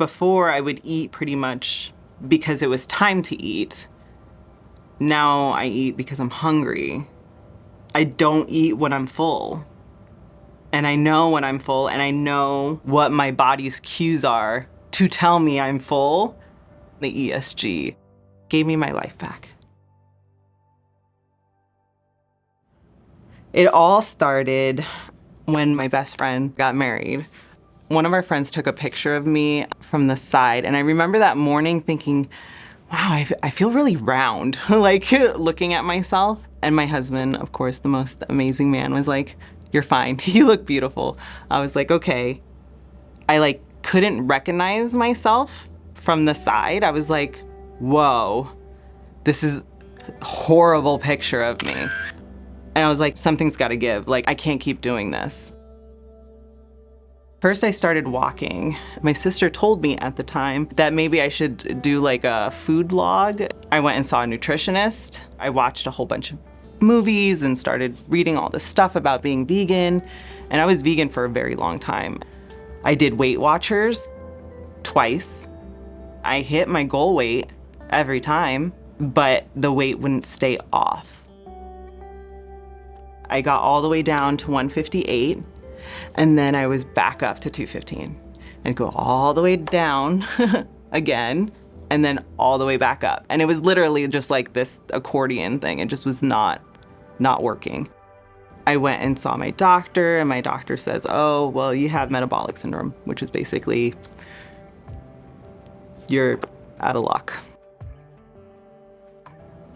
Before, I would eat pretty much because it was time to eat. Now I eat because I'm hungry. I don't eat when I'm full. And I know when I'm full, and I know what my body's cues are to tell me I'm full. The ESG gave me my life back. It all started when my best friend got married. One of our friends took a picture of me from the side, and I remember that morning thinking, wow, I feel really round, like looking at myself. And my husband, of course, the most amazing man, was like, you're fine, you look beautiful. I was like, okay. I couldn't recognize myself from the side. I was like, whoa, this is a horrible picture of me. And I was like, something's gotta give. I can't keep doing this. First, I started walking. My sister told me at the time that maybe I should do a food log. I went and saw a nutritionist. I watched a whole bunch of movies and started reading all this stuff about being vegan. And I was vegan for a very long time. I did Weight Watchers twice. I hit my goal weight every time, but the weight wouldn't stay off. I got all the way down to 158, and then I was back up to 215, and go all the way down again, and then all the way back up. And it was literally just like this accordion thing. It just was not working. I went and saw my doctor, and my doctor says, oh, well, you have metabolic syndrome, which is basically you're out of luck.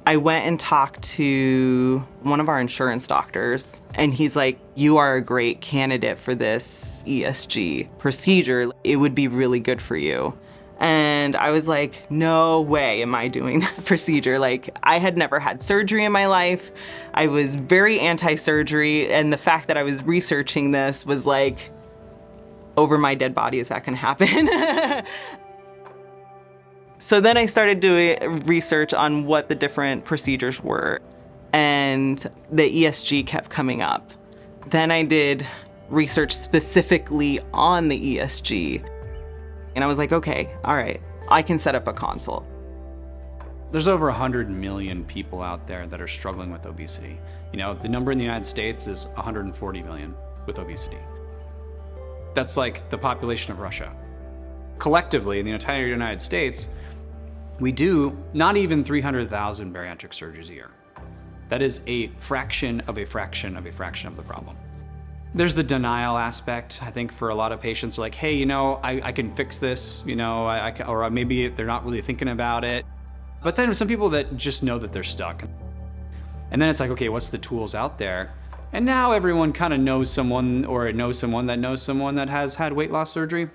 I went and talked to one of our insurance doctors, and he's like, you are a great candidate for this ESG procedure. It would be really good for you. And I was like, no way am I doing that procedure. I had never had surgery in my life. I was very anti-surgery, and the fact that I was researching this was like, over my dead body, is that gonna happen? So then I started doing research on what the different procedures were, and the ESG kept coming up. Then I did research specifically on the ESG, and I was like, okay, all right, I can set up a consult. There's over 100 million people out there that are struggling with obesity. The number in the United States is 140 million with obesity. That's like the population of Russia. Collectively, in the entire United States, we do not even 300,000 bariatric surgeries a year. That is a fraction of a fraction of a fraction of the problem. There's the denial aspect. I think for a lot of patients, are like, hey, I can fix this, or maybe they're not really thinking about it. But then some people that just know that they're stuck. And then it's like, okay, what's the tools out there? And now everyone kind of knows someone, or knows someone that has had weight loss surgery.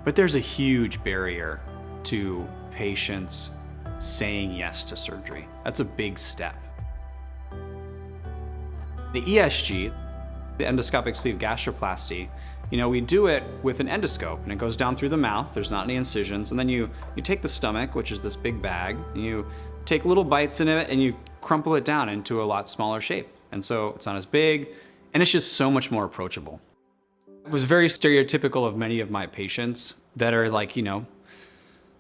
But there's a huge barrier to patients saying yes to surgery. That's a big step. The ESG, the endoscopic sleeve gastroplasty, we do it with an endoscope, and it goes down through the mouth. There's not any incisions. And then you take the stomach, which is this big bag, and you take little bites in it, and you crumple it down into a lot smaller shape. And so it's not as big, and it's just so much more approachable. It was very stereotypical of many of my patients that are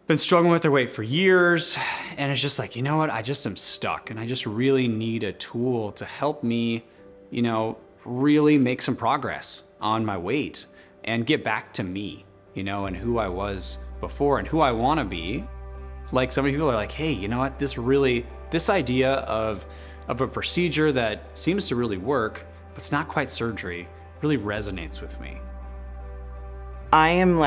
been struggling with their weight for years, and it's just like, what, I just am stuck, and I just really need a tool to help me, really make some progress on my weight and get back to me, and who I was before and who I want to be. So many people are like, hey, you know what, this idea of a procedure that seems to really work, but it's not quite surgery, really resonates with me. I am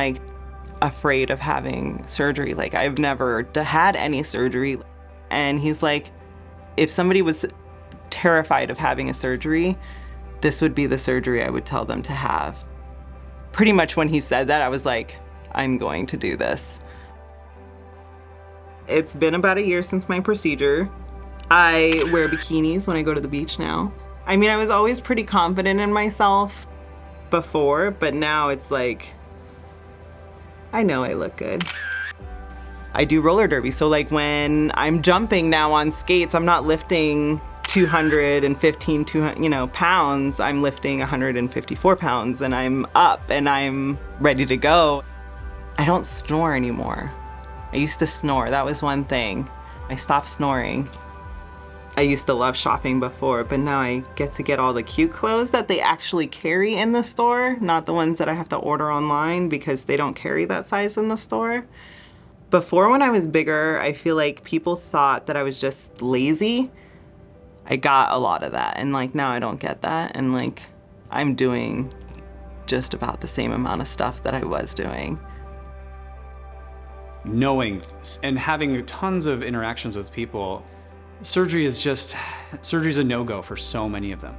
afraid of having surgery. I've never had any surgery. And he's like, if somebody was terrified of having a surgery, this would be the surgery I would tell them to have. Pretty much when he said that, I was like, I'm going to do this. It's been about a year since my procedure. I wear bikinis when I go to the beach now. I was always pretty confident in myself before, but now it's like, I know I look good. I do roller derby, so when I'm jumping now on skates, I'm not lifting 215 pounds, I'm lifting 154 pounds, and I'm up and I'm ready to go. I don't snore anymore. I used to snore, that was one thing. I stopped snoring. I used to love shopping before, but now I get to get all the cute clothes that they actually carry in the store, not the ones that I have to order online because they don't carry that size in the store. Before, when I was bigger, I feel like people thought that I was just lazy. I got a lot of that, and like now I don't get that, and like I'm doing just about the same amount of stuff that I was doing. Knowing and having tons of interactions with people, surgery's a no-go for so many of them.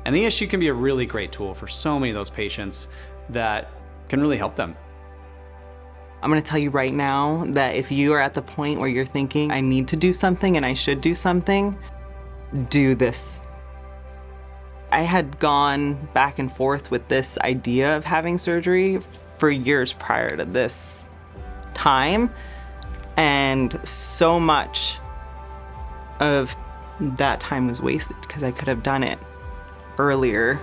And the ESG can be a really great tool for so many of those patients that can really help them. I'm gonna tell you right now that if you are at the point where you're thinking, I need to do something and I should do something, do this. I had gone back and forth with this idea of having surgery for years prior to this time, and so much of that time was wasted because I could have done it earlier.